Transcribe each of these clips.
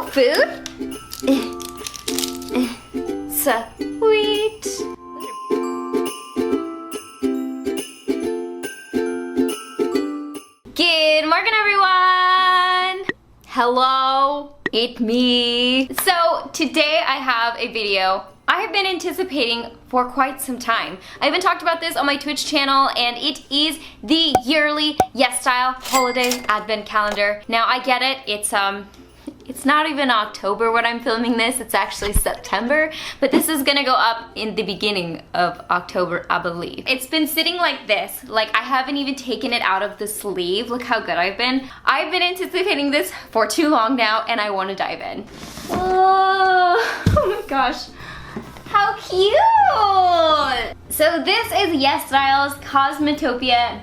food? Sweet. Good morning, everyone. Hello, it's me. So today I have a video I have been anticipating for quite some time. I even talked about this on my Twitch channel, and it is the yearly Yesstyle Holiday Advent Calendar. Now I get it, it's not even October when I'm filming this, it's actually September, but this is gonna go up in the beginning of October, I believe. It's been sitting like this, like I haven't even taken it out of the sleeve. Look how good I've been. I've been anticipating this for too long now, and I wanna dive in. Oh my gosh. How cute! So this is Yesstyle's Kosmetopia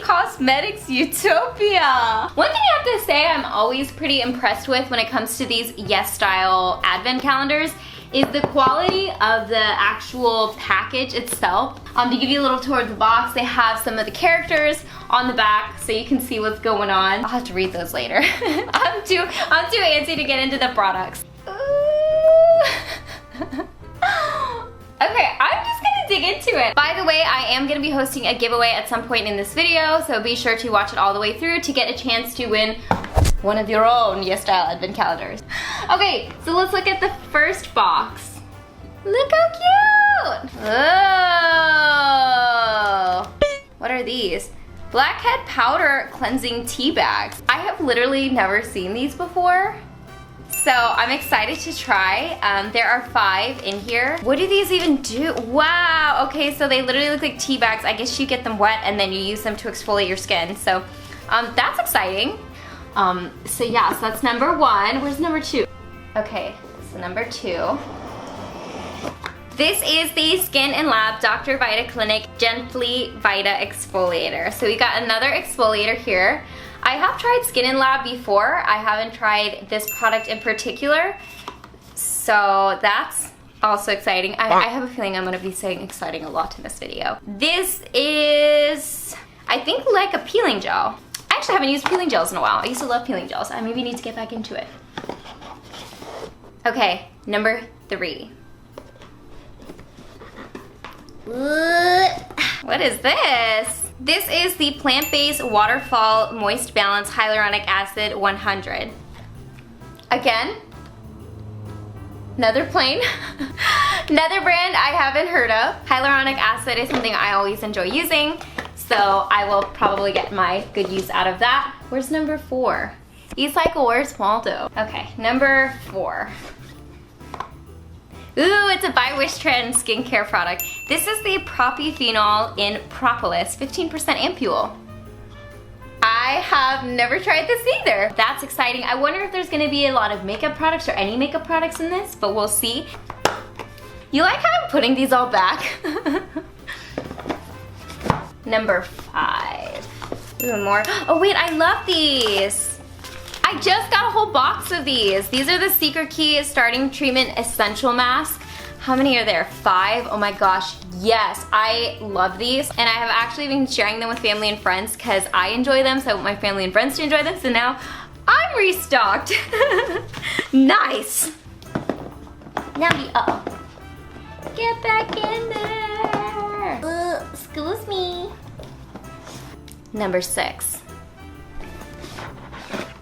Cosmetics Utopia. One thing I have to say I'm always pretty impressed with when it comes to these Yesstyle Advent Calendars is the quality of the actual package itself. To give you a little tour of the box, they have some of the characters on the back so you can see what's going on. I'll have to read those later. I'm too antsy to get into the products. Okay, I'm just gonna dig into it. By the way, I am gonna be hosting a giveaway at some point in this video, so be sure to watch it all the way through to get a chance to win one of your own Yesstyle Advent Calendars. Okay, so let's look at the first box. Look how cute! Oh! What are these? Blackhead Powder Cleansing Tea Bags. I have literally never seen these before. So I'm excited to try. There are 5 in here. What do these even do? Wow, okay, so they literally look like tea bags. I guess you get them wet and then you use them to exfoliate your skin. So that's exciting. So yeah, so that's number 1. Where's number 2? Okay, so number 2. This is the Skin and Lab Dr. Vita Clinic Gently Vita Exfoliator. So we got another exfoliator here. I have tried Skin and Lab before. I haven't tried this product in particular. So that's also exciting. I have a feeling I'm gonna be saying exciting a lot in this video. This is, I think, like a peeling gel. I actually haven't used peeling gels in a while. I used to love peeling gels. I maybe need to get back into it. Okay, number 3. What is this? This is the plant-based Waterfall Moist Balance Hyaluronic Acid 100. Again, another plain, another brand I haven't heard of. Hyaluronic acid is something I always enjoy using, so I will probably get my good use out of that. Where's number 4? E-Cycle, where's Waldo? Okay, number 4. Ooh, it's a by Wishtrend skincare product. This is the Propyphenol in Propolis, 15% ampule. I have never tried this either. That's exciting. I wonder if there's gonna be a lot of makeup products or any makeup products in this, but we'll see. You like how I'm putting these all back? Number 5. Ooh, more. Oh wait, I love these. I just got a whole box of these. These are the Secret Key Starting Treatment Essential Mask. How many are there? 5? Oh my gosh, yes. I love these, and I have actually been sharing them with family and friends because I enjoy them, so I want my family and friends to enjoy them, so now I'm restocked. Nice. Now get back in there. Excuse me. Number 6.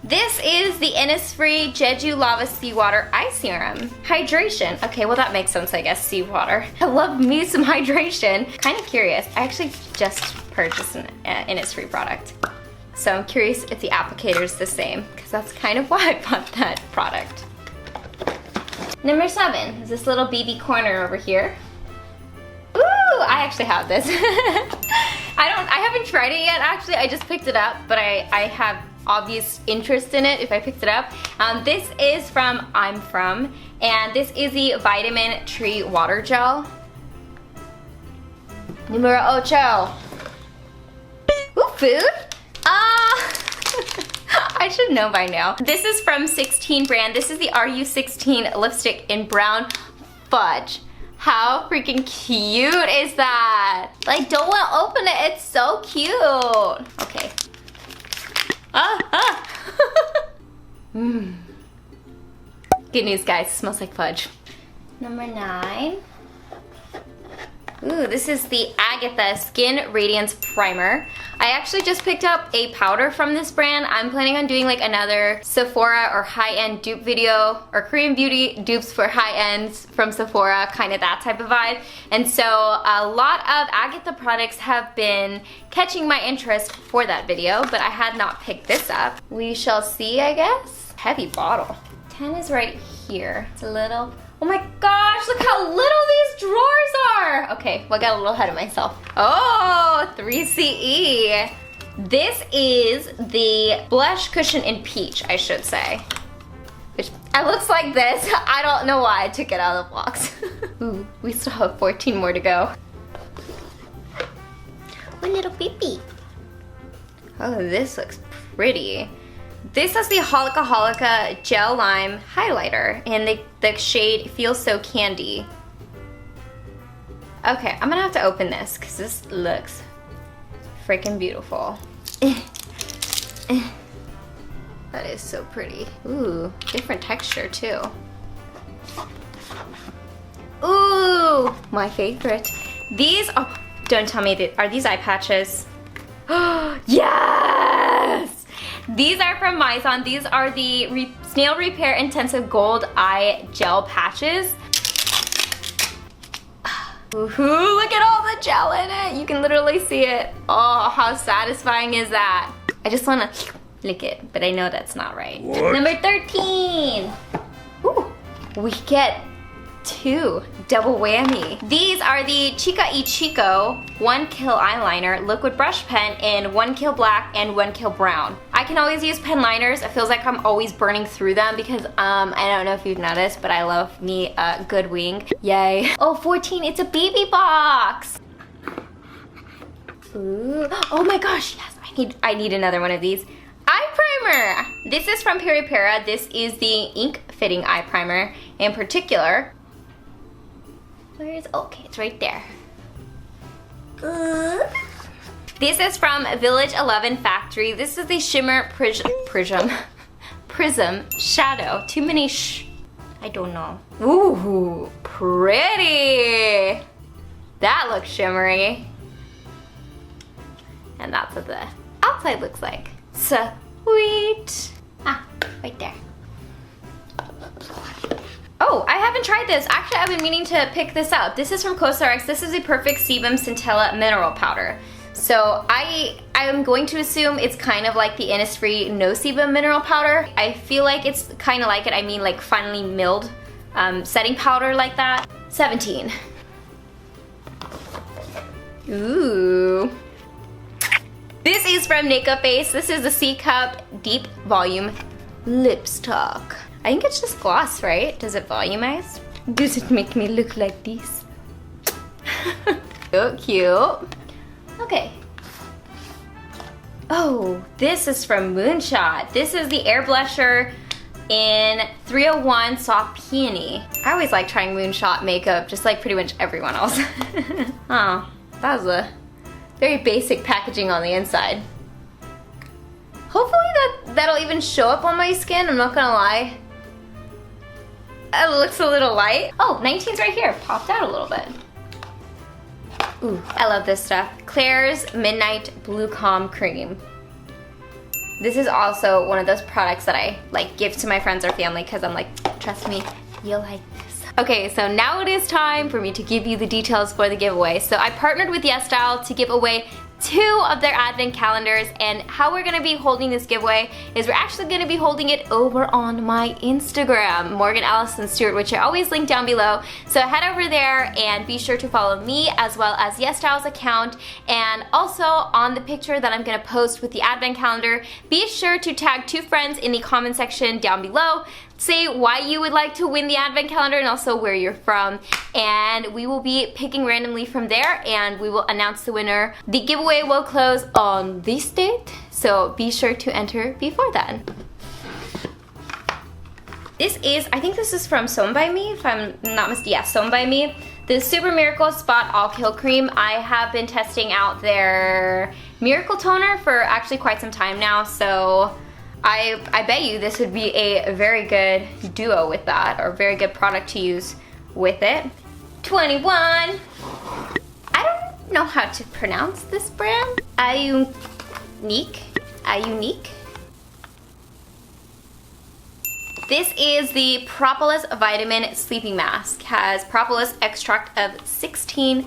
This is the Innisfree Jeju Lava Seawater Eye Serum. Hydration. Okay, well that makes sense, I guess, seawater. I love me some hydration. Kind of curious. I actually just purchased an Innisfree product. So I'm curious if the applicator is the same, because that's kind of why I bought that product. Number 7 is this little BB corner over here. Ooh, I actually have this. I haven't tried it yet, actually. I just picked it up, but I have obvious interest in it if I picked it up. This is from I'm From, and this is the Vitamin Tree Water Gel. Numero 8. Ooh, food? I should know by now. This is from 16 brand. This is the RU16 lipstick in Brown Fudge. How freaking cute is that? Like, don't want to open it. It's so cute. Okay. Good news, guys, it smells like fudge. Number 9. Ooh, this is the Agatha Skin Radiance Primer. I actually just picked up a powder from this brand. I'm planning on doing like another Sephora or high-end dupe video, or Korean beauty dupes for high-ends from Sephora, kind of that type of vibe. And so a lot of Agatha products have been catching my interest for that video, but I had not picked this up. We shall see, I guess. Heavy bottle. 10 is right here. It's a little... Oh my gosh, look how little these drawers are! Okay, well, I got a little ahead of myself. Oh, 3CE. This is the blush cushion in peach, I should say. Which, it looks like this. I don't know why I took it out of the box. Ooh, we still have 14 more to go. One little baby. Oh, this looks pretty. This is the Holika Holika Gel Lime Highlighter, and the shade Feels So Candy. Okay, I'm gonna have to open this because this looks freaking beautiful. That is so pretty. Ooh, different texture too. Ooh, my favorite. These, oh, don't tell me, are these eye patches? Yes! These are from Mizon. These are the Snail Repair Intensive Gold Eye Gel Patches. Ooh, look at all the gel in it. You can literally see it. Oh, how satisfying is that? I just want to lick it, but I know that's not right. What? Number 13. Ooh, we get 2. Double whammy. These are the Chica y Chico 1 Kill Eyeliner Liquid Brush Pen in 1 Kill Black and 1 Kill Brown. I can always use pen liners. It feels like I'm always burning through them because I don't know if you've noticed, but I love me a good wing. Yay. Oh, 14, it's a baby box. Ooh, oh my gosh, yes, I need another one of these. Eye primer. This is from Peripera. This is the ink fitting eye primer in particular. Okay, it's right there. This is from Village 11 Factory. This is the Shimmer Prism Shadow. Too many I don't know. Ooh, pretty. That looks shimmery. And that's what the outside looks like. Sweet. Ah, right there. Oh, I haven't tried this. Actually, I've been meaning to pick this up. This is from CosRX. This is the Perfect Sebum Centella Mineral Powder. So I'm going to assume it's kind of like the Innisfree No Sebum Mineral Powder. I feel like it's kind of like it. I mean, like finely milled setting powder like that. 17. Ooh. This is from Nakeup Base. This is the C-Cup Deep Volume Lipstick. I think it's just gloss, right? Does it volumize? Does it make me look like this? So cute. Okay. Oh, this is from Moonshot. This is the Air Blusher in 301 Soft Peony. I always like trying Moonshot makeup, just like pretty much everyone else. Oh, that was a very basic packaging on the inside. Hopefully that'll even show up on my skin, I'm not gonna lie. It looks a little light. Oh, 19's right here, popped out a little bit. Ooh, I love this stuff. Claire's Midnight Blue Calm Cream. This is also one of those products that I like give to my friends or family because I'm like, trust me, you'll like this. Okay, so now it is time for me to give you the details for the giveaway. So I partnered with Yesstyle to give away 2 of their advent calendars, and how we're gonna be holding this giveaway is we're actually gonna be holding it over on my Instagram, Morgan Allison Stewart, which I always link down below. So head over there and be sure to follow me as well as Yesstyle's account, and also on the picture that I'm gonna post with the advent calendar, be sure to tag 2 friends in the comment section down below. Say why you would like to win the advent calendar and also where you're from, and we will be picking randomly from there and we will announce the winner. The giveaway will close on this date, so be sure to enter before then. This is, I think this is from Sewn by Me, if I'm not mistaken. Yeah, Sewn by Me. The Super Miracle Spot All Kill Cream. I have been testing out their Miracle Toner for actually quite some time now, so I bet you this would be a very good duo with that, or a very good product to use with it. 21. I don't know how to pronounce this brand. Unique. This is the Propolis Vitamin Sleeping Mask. Has propolis extract of 16%.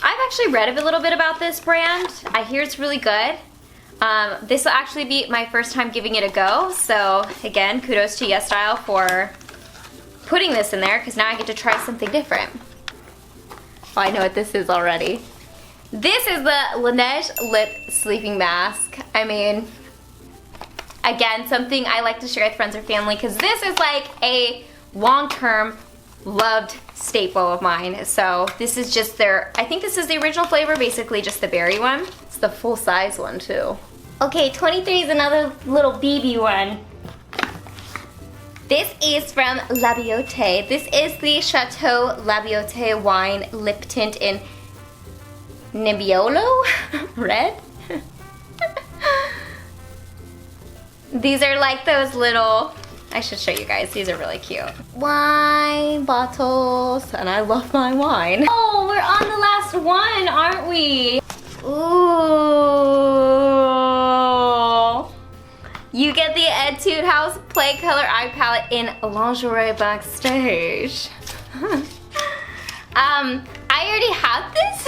I've actually read a little bit about this brand. I hear it's really good. This will actually be my first time giving it a go. So again, kudos to Yesstyle for putting this in there, because now I get to try something different. Oh, I know what this is already. This is the Lynette Lip Sleeping Mask. I mean, again, something I like to share with friends or family, because this is like a long-term loved staple of mine. So this is just their, I think this is the original flavor, basically just the berry one. It's the full-size one too. Okay, 23 is another little BB one. This is from La Beauté. This is the Chateau La Beauté Wine Lip Tint in Nebbiolo Red. These are like those little, I should show you guys, these are really cute. Wine bottles, and I love my wine. Oh, we're on the last one, aren't we? Ooh. You get the Etude House Play Color Eye Palette in Lingerie Backstage. I already have this.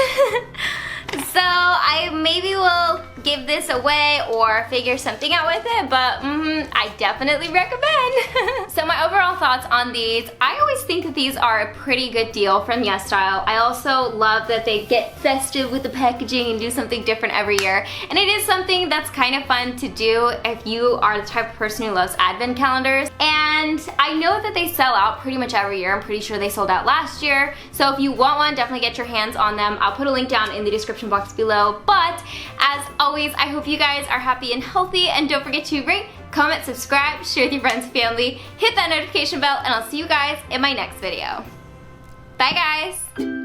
So I maybe will give this away or figure something out with it, but I definitely recommend. So my overall thoughts on these, I always think that these are a pretty good deal from Yesstyle. I also love that they get festive with the packaging and do something different every year. And it is something that's kind of fun to do if you are the type of person who loves advent calendars. And I know that they sell out pretty much every year. I'm pretty sure they sold out last year. So if you want one, definitely get your hands on them. I'll put a link down in the description box below. But as always, I hope you guys are happy and healthy, and don't forget to rate, comment, subscribe, share with your friends and family, hit that notification bell, and I'll see you guys in my next video. Bye guys!